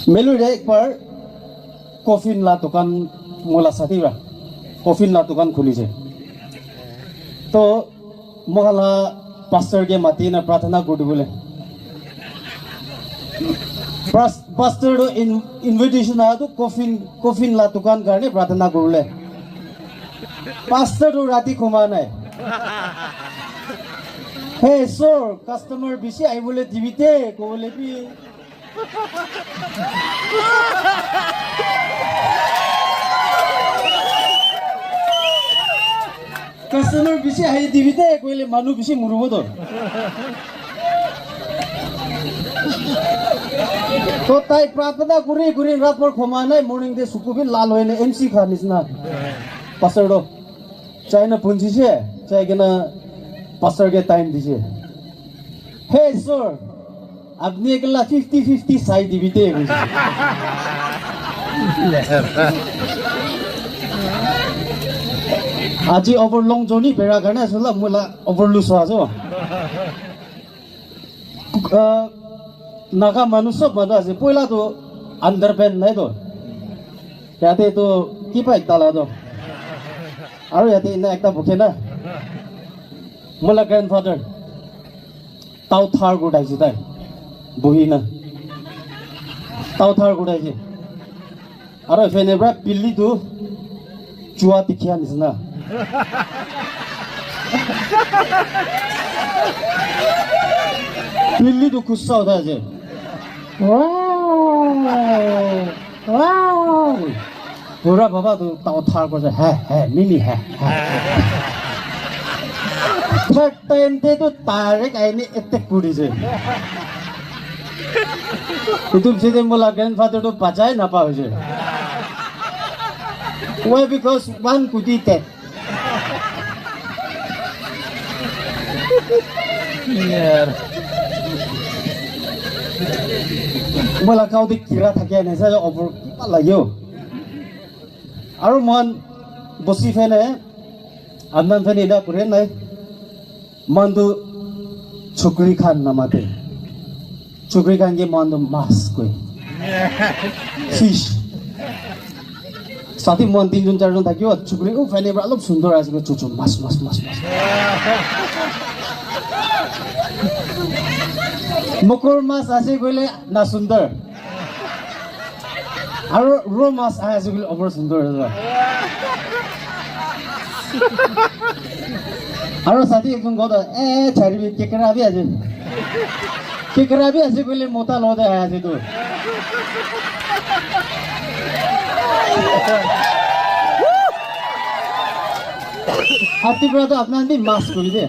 मेलू रे एक बार कॉफिन ला दुकान मोला साथी बा कॉफिन ला दुकान खुली छे तो मोहला पास्टर के माती ना प्रार्थना गुड बोले पास्टर रो इनविटेशन आ तो कॉफिन ला दुकान करने प्रार्थना गुडले पास्टर रो राती खुमा नाही हे सर कस्टमर बिसी आई बोले जीविते को बोले भी कस्टमर बिसी आई जीविते कोइले मानु बिसी मुरुबो तो ताई प्रार्थना गुरी गुरी रात पर खोमा नै मर्निङ दे सुकु भी लाल होइने एमसी खानिस ना पास्टर दो चाइना पुंजी छे चाइना पास्टर के टाइम दीजिए हे सर আপনি একলা 50-50 সাই দিবিতে আজি ওভারলং জনি বেড়া গানে আসলে মুলা ওভারলুস আছো নাগা মানুষ সব মানুষ আছে পয়লা তো আন্ডারপ্যান্ট নাই তো ইয়াতে তো কি পাই তালা তো আৰু ইয়াতে না একটা ভুকে না মোলা গ্ৰ্যান্ডফাদাৰ তাও থাৰ গোটাইছে তাই বহি না তাও থাৰ গোটাইছে আৰু ফেনেব্ৰা পিল্লি তো চুয়া দেখিয়া নিচিনা পিল্লি তো খুচা উঠা আছে পুরা বাবা তো তাও থার করছে হ্যাঁ হ্যাঁ মিলি হ্যাঁ থার্ড টাইম তে তো তারে কাইনে এতে কুড়িছে तुम सीधे बोला ग्रैंडफादर तो बचाए ना पाओगे why because one could eat it यार बोला काउ दे किरा থাকে না যা ওভার লাগিও আর মন বসি ফেনে আন্দান ফেনে না করে নাই মান তো छोकरी खान नामाते छोकरी खान के मान तो मास कोई फिश साथी मन 3 জন 4 জন থাকিও छोकरी ও ফাইনে অলপ সুন্দর আছে চুচু মাস মাস মাস মাস মকর মাছ আছে কইলে না সুন্দর আর রো মাছ আছে কইলে ওভার সুন্দর আছে আৰু সাথী একজন কথা ছাড়বি কেকরাবি আছে কইলে মোটা লদে আছে তো হাতি পুরা তো আপনার মাছ করি দে